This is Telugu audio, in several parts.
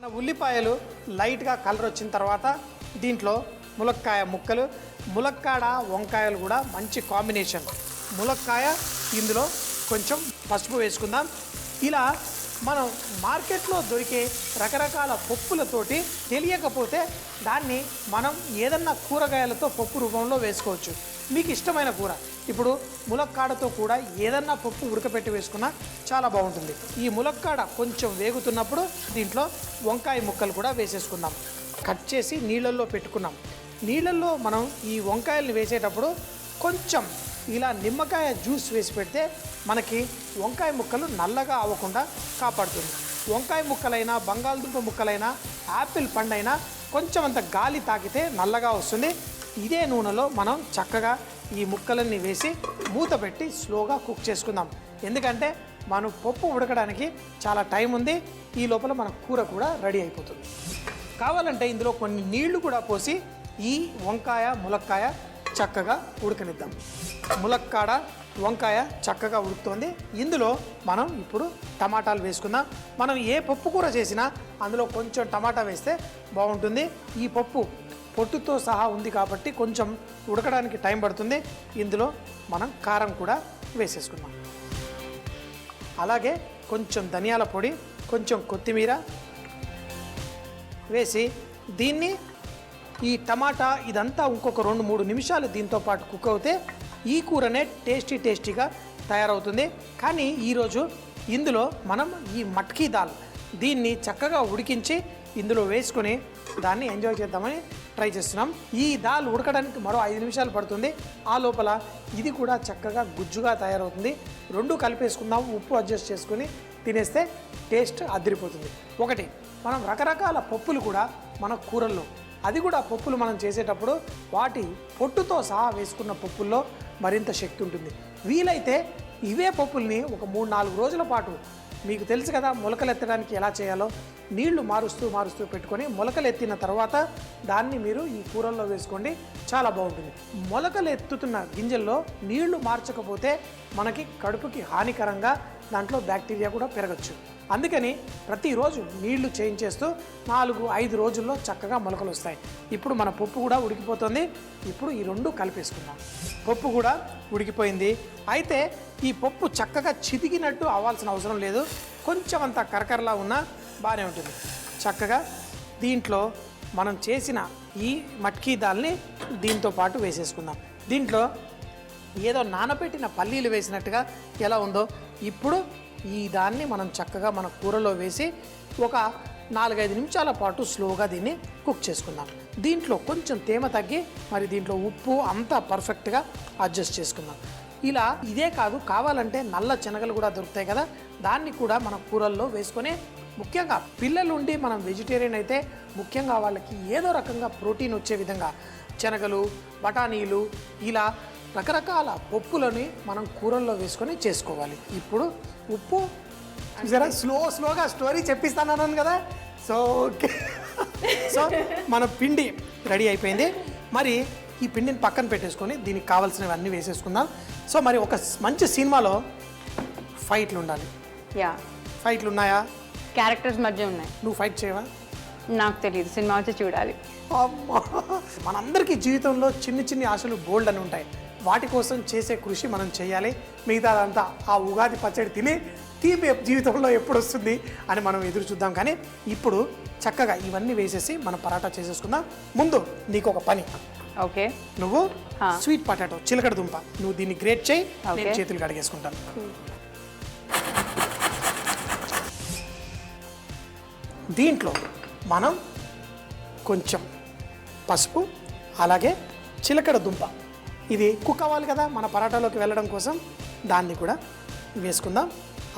మన ఉల్లిపాయలు లైట్గా కలర్ వచ్చిన తర్వాత దీంట్లో ములక్కాయ ముక్కలు, ములక్కాడ వంకాయలు కూడా మంచి కాంబినేషన్. ములక్కాయ, ఇందులో కొంచెం పసుపు వేసుకుందాం. ఇలా మనం మార్కెట్లో దొరికే రకరకాల పప్పులతోటి తెలియకపోతే దాన్ని మనం ఏదన్నా కూరగాయలతో పప్పు రూపంలో వేసుకోవచ్చు. మీకు ఇష్టమైన కూర, ఇప్పుడు ములక్కాడతో కూడా ఏదన్నా పప్పు ఉడకపెట్టి వేసుకున్నా చాలా బాగుంటుంది. ఈ ములక్కాడ కొంచెం వేగుతున్నప్పుడు దీంట్లో వంకాయ ముక్కలు కూడా వేసేసుకుందాం. కట్ చేసి నీళ్ళల్లో పెట్టుకున్నాం. నీళ్ళల్లో మనం ఈ వంకాయల్ని వేసేటప్పుడు కొంచెం ఇలా నిమ్మకాయ జ్యూస్ వేసి పెడితే మనకి వంకాయ ముక్కలు నల్లగా అవ్వకుండా కాపాడుతుంది. వంకాయ ముక్కలైనా, బంగాళదుంప ముక్కలైనా, యాపిల్ పండైనా కొంచెం అంత గాలి తాకితే నల్లగా వస్తుంది. ఇదే నూనెలో మనం చక్కగా ఈ ముక్కలన్నీ వేసి మూత పెట్టి స్లోగా కుక్ చేసుకుందాం. ఎందుకంటే మనం పప్పు ఉడకడానికి చాలా టైం ఉంది. ఈ లోపల మన కూర కూడా రెడీ అయిపోతుంది. కావాలంటే ఇందులో కొన్ని నీళ్లు కూడా పోసి ఈ వంకాయ, ములక్కాయ చక్కగా ఉడకనిద్దాం. ములక్కాడ, వంకాయ చక్కగా ఉడుకుతోంది. ఇందులో మనం ఇప్పుడు టమాటాలు వేసుకుందాం. మనం ఏ పప్పు కూర చేసినా అందులో కొంచెం టమాటా వేస్తే బాగుంటుంది. ఈ పప్పు పొట్టుతో సహా ఉంది కాబట్టి కొంచెం ఉడకడానికి టైం పడుతుంది. ఇందులో మనం కారం కూడా వేసేసుకుందాం. అలాగే కొంచెం ధనియాల పొడి, కొంచెం కొత్తిమీర వేసి దీన్ని ఈ టమాటా ఇదంతా ఇంకొక 2-3 నిమిషాలు దీంతో పాటు కుక్ అవుతే ఈ కూరనే టేస్టీగా తయారవుతుంది. కానీ ఈరోజు ఇందులో మనం ఈ మట్కీ దాల్ దీన్ని చక్కగా ఉడికించి ఇందులో వేసుకొని దాన్ని ఎంజాయ్ చేద్దామని ట్రై చేస్తున్నాం. ఈ దాల్ ఉడకడానికి మరో 5 నిమిషాలు పడుతుంది. ఆ లోపల ఇది కూడా చక్కగా గుజ్జుగా తయారవుతుంది. రెండు కలిపేసుకుందాం. ఉప్పు అడ్జస్ట్ చేసుకొని తినేస్తే టేస్ట్ అదిరిపోతుంది. ఒకటి, మనం రకరకాల పప్పులు కూడా మన కూరల్లో, అది కూడా పప్పులు మనం చేసేటప్పుడు వాటి పొట్టుతో సహా వేసుకున్న పప్పుల్లో మరింత శక్తి ఉంటుంది. వీలైతే ఇవే పప్పుల్ని ఒక 3-4 రోజుల పాటు, మీకు తెలుసు కదా మొలకలు ఎత్తడానికి ఎలా చేయాలో, నీళ్లు మారుస్తూ పెట్టుకొని మొలకలు ఎత్తిన తర్వాత దాన్ని మీరు ఈ కూరల్లో వేసుకోండి, చాలా బాగుంటుంది. మొలకలు ఎత్తుతున్న గింజల్లో నీళ్లు మార్చకపోతే మనకి కడుపుకి హానికరంగా దాంట్లో బ్యాక్టీరియా కూడా పెరగచ్చు. అందుకని ప్రతిరోజు నీళ్లు చేంజ్ చేస్తూ 4-5 రోజుల్లో చక్కగా మొలకలు వస్తాయి. ఇప్పుడు మన పప్పు కూడా ఉడికిపోతుంది. ఇప్పుడు ఈ రెండు కలిపేసుకుందాం. పప్పు కూడా ఉడికిపోయింది. అయితే ఈ పప్పు చక్కగా చితికినట్టు అవ్వాల్సిన అవసరం లేదు. కొంచెం అంత కరకరలా ఉన్నా బాగానే ఉంటుంది. చక్కగా దీంట్లో మనం చేసిన ఈ మట్కీ దాల్ని దీంతో పాటు వేసేసుకుందాం. దీంట్లో ఏదో నానబెట్టిన పల్లీలు వేసినట్టుగా ఎలా ఉందో ఇప్పుడు ఈ దాన్ని మనం చక్కగా మన కూరలో వేసి ఒక 4-5 నిమిషాల పాటు స్లోగా దీన్ని కుక్ చేసుకుందాం. దీంట్లో కొంచెం తేమ తగ్గి మరి దీంట్లో ఉప్పు అంతా పర్ఫెక్ట్గా అడ్జస్ట్ చేసుకుందాం. ఇలా ఇదే కాదు, కావాలంటే నల్ల శనగలు కూడా దొరుకుతాయి కదా, దాన్ని కూడా మన కూరల్లో వేసుకొని, ముఖ్యంగా పిల్లలుండి మనం వెజిటేరియన్ అయితే ముఖ్యంగా వాళ్ళకి ఏదో రకంగా ప్రోటీన్ వచ్చే విధంగా శనగలు, బఠానీలు ఇలా రకరకాల పప్పులని మనం కూరల్లో వేసుకొని చేసుకోవాలి. ఇప్పుడు ఉప్పు జరా స్లోగా స్టోరీ చెప్పిస్తానన్నాను కదా. సో మన పిండి రెడీ అయిపోయింది. మరి ఈ పిండిని పక్కన పెట్టేసుకొని దీనికి కావాల్సినవి అన్నీ వేసేసుకుందాం. సో మరి ఒక మంచి సినిమాలో ఫైట్లు ఉండాలి. ఫైట్లు ఉన్నాయా? క్యారెక్టర్స్ మధ్య ఉన్నాయి. నువ్వు ఫైట్ చేయవా? నాకు తెలియదు, సినిమా వచ్చి చూడాలి. మనందరికీ జీవితంలో చిన్ని ఆశలు బోల్డ్ అని ఉంటాయి. వాటి కోసం చేసే కృషి మనం చేయాలి. మిగతాదంతా ఆ ఉగాది పచ్చడి తిని తీపి జీవితంలో ఎప్పుడు వస్తుంది అని మనం ఎదురు చూద్దాం. కానీ ఇప్పుడు చక్కగా ఇవన్నీ వేసేసి మనం పరాటా చేసేసుకుందాం. ముందు నీకు ఒక పని. ఓకే. నువ్వు స్వీట్ పొటాటో, చిలకడ దుంప, నువ్వు దీన్ని గ్రేట్ చేయి, నేను చేతులు కడిగేసుకుంటాను. దీంట్లో మనం కొంచెం పసుపు, అలాగే చిలకడ దుంప, ఇది కుక్ అవ్వాలి కదా మన పరాటాలోకి వెళ్ళడం కోసం, దాన్ని కూడా వేసుకుందాం.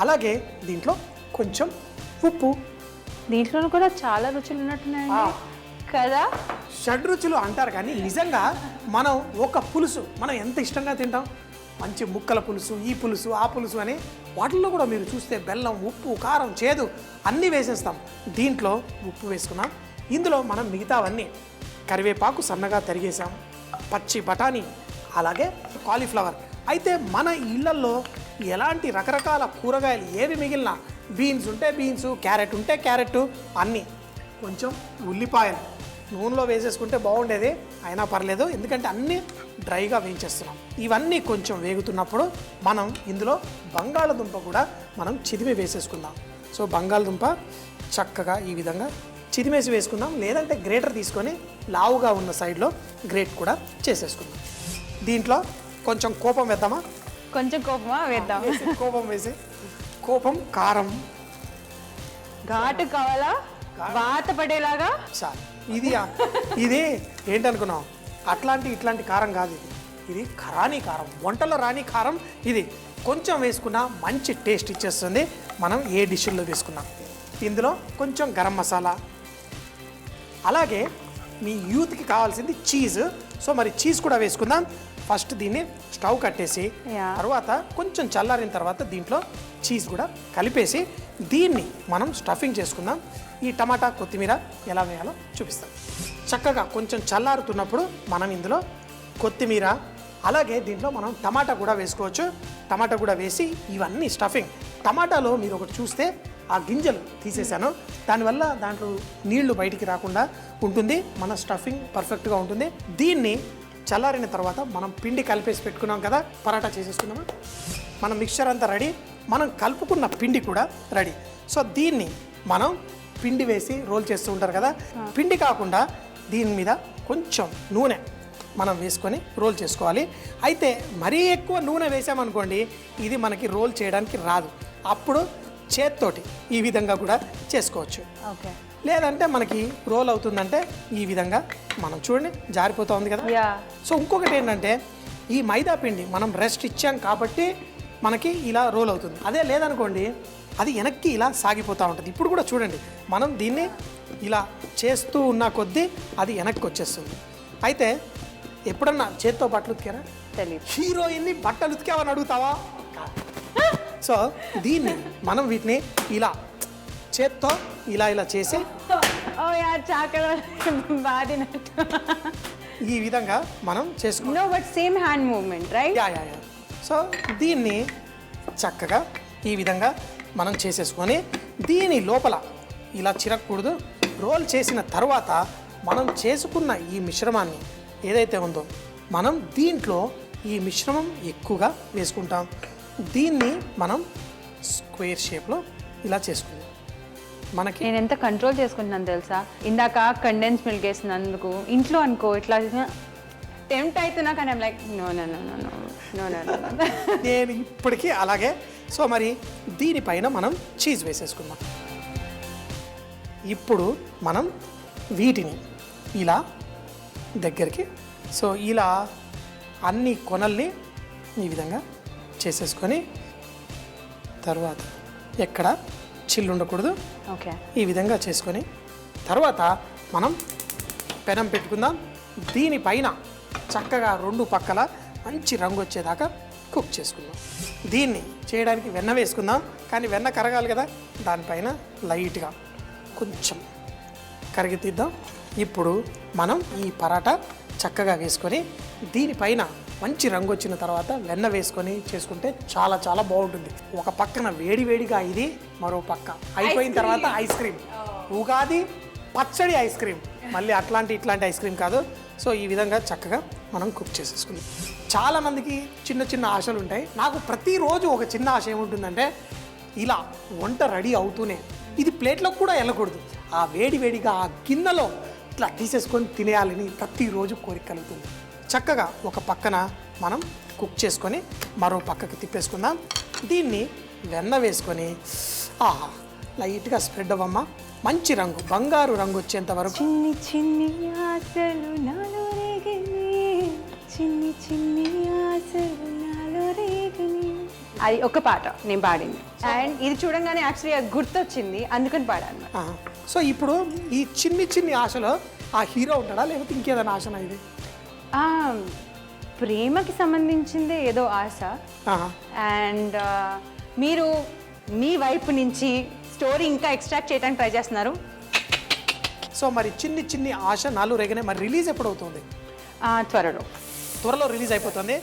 అలాగే దీంట్లో కొంచెం ఉప్పు. దీంట్లో కూడా చాలా రుచులు ఉన్నట్టున్నాయి కదా. షడ్రుచులు అంటారు కానీ నిజంగా మనం ఒక పులుసు మనం ఎంత ఇష్టంగా తింటాం. మంచి ముక్కల పులుసు, ఈ పులుసు, ఆ పులుసు అని వాటిల్లో కూడా మీరు చూస్తే బెల్లం, ఉప్పు, కారం, చేదు అన్నీ వేసేస్తాం. దీంట్లో ఉప్పు వేసుకున్నాం. ఇందులో మనం మిగతావన్నీ కరివేపాకు సన్నగా తరిగేసాం, పచ్చి బఠానీ, అలాగే కాలీఫ్లవర్. అయితే మన ఇళ్లల్లో ఎలాంటి రకరకాల కూరగాయలు ఏవి మిగిలినా, బీన్స్ ఉంటే బీన్స్, క్యారెట్ ఉంటే క్యారెట్, అన్నీ కొంచెం ఉల్లిపాయలు నూనెలో వేసేసుకుంటే బాగుండేది, అయినా పర్లేదు ఎందుకంటే అన్నీ డ్రైగా వేయించేస్తున్నాం. ఇవన్నీ కొంచెం వేగుతున్నప్పుడు మనం ఇందులో బంగాళదుంప కూడా మనం చిదిమి వేసేసుకుందాం. సో బంగాళదుంప చక్కగా ఈ విధంగా చిదిమేసి వేసుకుందాం, లేదంటే గ్రేటర్ తీసుకొని లావుగా ఉన్న సైడ్లో గ్రేట్ కూడా చేసేసుకుందాం. దీంట్లో కొంచెం కోపం వేద్దామా? కొంచెం కోపమా వేద్దాం. కోపం వేసి కోపం, కారం, ఘాటు కావాలా, వాత పడేలాగా. చాలు. ఇది ఏంటనుకున్నాం, ఇట్లాంటి కారం కాదు, ఇది ఖరానీ కారం, వంటలో రాని కారం. ఇది కొంచెం వేసుకున్నా మంచి టేస్ట్ ఇచ్చేస్తుంది. మనం ఏ డిష్లో వేసుకున్నాం. ఇందులో కొంచెం గరం మసాలా, అలాగే మీ యూత్కి కావాల్సింది చీజ్. సో మరి చీజ్ కూడా వేసుకుందాం. ఫస్ట్ దీన్ని స్టవ్ కట్టేసి తర్వాత కొంచెం చల్లారిన తర్వాత దీంట్లో చీజ్ కూడా కలిపేసి దీన్ని మనం స్టఫింగ్ చేసుకుందాం. ఈ టమాటా కొత్తిమీర ఎలా వేయాలో చూపిస్తాం. చక్కగా కొంచెం చల్లారుతున్నప్పుడు మనం ఇందులో కొత్తిమీర, అలాగే దీంట్లో మనం టమాటా కూడా వేసుకోవచ్చు. టమాటా కూడా వేసి ఇవన్నీ స్టఫింగ్. టమాటాలో మీరు ఒకటి చూస్తే ఆ గింజలు తీసేసాను, దానివల్ల దాంట్లో నీళ్లు బయటికి రాకుండా ఉంటుంది. మన స్టఫింగ్ పర్ఫెక్ట్గా ఉంటుంది. దీన్ని చల్లారిన తర్వాత మనం పిండి కలిపేసి పెట్టుకున్నాం కదా, పరాటా చేసేసుకున్నామా. మన మిక్చర్ అంతా రెడీ, మనం కలుపుకున్న పిండి కూడా రెడీ. సో దీన్ని మనం పిండి వేసి రోల్ చేస్తూ ఉంటారు కదా, పిండి కాకుండా దీని మీద కొంచెం నూనె మనం వేసుకొని రోల్ చేసుకోవాలి. అయితే మరీ ఎక్కువ నూనె వేసామనుకోండి, ఇది మనకి రోల్ చేయడానికి రాదు. అప్పుడు చేత్తోటి ఈ విధంగా కూడా చేసుకోవచ్చు. ఓకే, లేదంటే మనకి రోల్ అవుతుందంటే ఈ విధంగా మనం చూడండి జారిపోతూ ఉంది కదా. సో ఇంకొకటి ఏంటంటే, ఈ మైదా పిండి మనం రెస్ట్ ఇచ్చాం కాబట్టి మనకి ఇలా రోల్ అవుతుంది. అదే లేదనుకోండి, అది వెనక్కి ఇలా సాగిపోతూ ఉంటుంది. ఇప్పుడు కూడా చూడండి, మనం దీన్ని ఇలా చేస్తూ ఉన్న కొద్దీ అది వెనక్కి వచ్చేస్తుంది. అయితే ఎప్పుడన్నా చేత్తో బట్టలు ఉతికారా? తెలియదు. హీరోయిన్ని బట్టలు ఉతికావని అడుగుతావా? సో దీన్ని మనం వీటిని ఇలా చేత్తో ఇలా చేసి ఈ విధంగా మనం చేసుకుంటాం. No but same hand movement, right? Yeah. So దీన్ని చక్కగా ఈ విధంగా మనం చేసేసుకొని దీని లోపల ఇలా చిరగకూడదు. రోల్ చేసిన తర్వాత మనం చేసుకున్న ఈ మిశ్రమాన్ని ఏదైతే ఉందో మనం దీంట్లో ఈ మిశ్రమం ఎక్కువగా వేసుకుంటాం. దీన్ని మనం స్క్వేర్ షేప్లో ఇలా చేసుకుందాం. మనకి నేను ఎంత కంట్రోల్ చేసుకుంటున్నాను తెలుసా? ఇందాక కండెన్స్ మిల్క్ వేసినందుకు ఇంట్లో అనుకో ఇట్లా టెంప్ట్ అవుతున్నా, కానీ ఐమ్ లైక్ నో. నేను ఇప్పటికీ అలాగే. సో మరి దీనిపైన మనం చీజ్ వేసేసుకుందాం. ఇప్పుడు మనం వీటిని ఇలా దగ్గరికి, సో ఇలా అన్ని కొనల్ని ఈ విధంగా చేసేసుకొని తర్వాత ఎక్కడ చిల్లు ఉండకూడదు. ఓకే, ఈ విధంగా చేసుకొని తర్వాత మనం పెనం పెట్టుకుందాం. దీనిపైన చక్కగా రెండు పక్కల మంచి రంగు వచ్చేదాకా కుక్ చేసుకుందాం. దీన్ని చేయడానికి వెన్న వేసుకుందాం, కానీ వెన్న కరగాలి కదా, దానిపైన లైట్గా కొంచెం కరిగి తీద్దాం. ఇప్పుడు మనం ఈ పరాటా చక్కగా వేసుకొని దీనిపైన మంచి రంగు వచ్చిన తర్వాత వెన్న వేసుకొని చేసుకుంటే చాలా చాలా బాగుంటుంది. ఒక పక్కన వేడివేడిగా ఇది, మరో పక్క అయిపోయిన తర్వాత ఐస్ క్రీమ్, ఉగాది పచ్చడి ఐస్ క్రీమ్, మళ్ళీ ఇట్లాంటి ఐస్ క్రీమ్ కాదు. సో ఈ విధంగా చక్కగా మనం కుక్ చేసేసుకుందాం. చాలామందికి చిన్న ఆశలు ఉంటాయి. నాకు ప్రతిరోజు ఒక చిన్న ఆశ ఏముంటుందంటే, ఇలా వంట రెడీ అవుతూనే ఇది ప్లేట్లో కూడా వెళ్ళకూడదు, ఆ వేడివేడిగా ఆ గిన్నెలో ఇట్లా తీసేసుకొని తినేయాలని ప్రతిరోజు కోరిక కలుగుతుంది. చక్కగా ఒక పక్కన మనం కుక్ చేసుకొని మరో పక్కకి తిప్పేసుకుందాం. దీన్ని వెన్న వేసుకొని లైట్గా స్ప్రెడ్ అవ్వమ్మ, మంచి రంగు బంగారు రంగు వచ్చేంత వరకు. చిన్ని చిన్ని ఆశలు నాలో రేగని, చిన్ని చిన్ని ఆశలు నాలో రేగని. అది ఒక పాట నేను పాడింది, అండ్ ఇది చూడంగానే యాక్చువల్లీ అది గుర్తొచ్చింది, అందుకని పాడాను. సో ఇప్పుడు ఈ చిన్ని ఆశలో ఆ హీరో ఉంటాడా, లేకపోతే ఇంకేదైనా ఆశనా ఇది? ప్రేమకి సంబంధించిందే ఏదో ఆశ. అండ్ మీరు మీ వైపు నుంచి స్టోరీ ఇంకా ఎక్స్ట్రాక్ట్ చేయడానికి ట్రై చేస్తున్నారు. సో మరి చిన్ని ఆశ నాలో రేగనే మరి రిలీజ్ ఎప్పుడు అవుతుంది? త్వరలో రిలీజ్ అయిపోతుంది.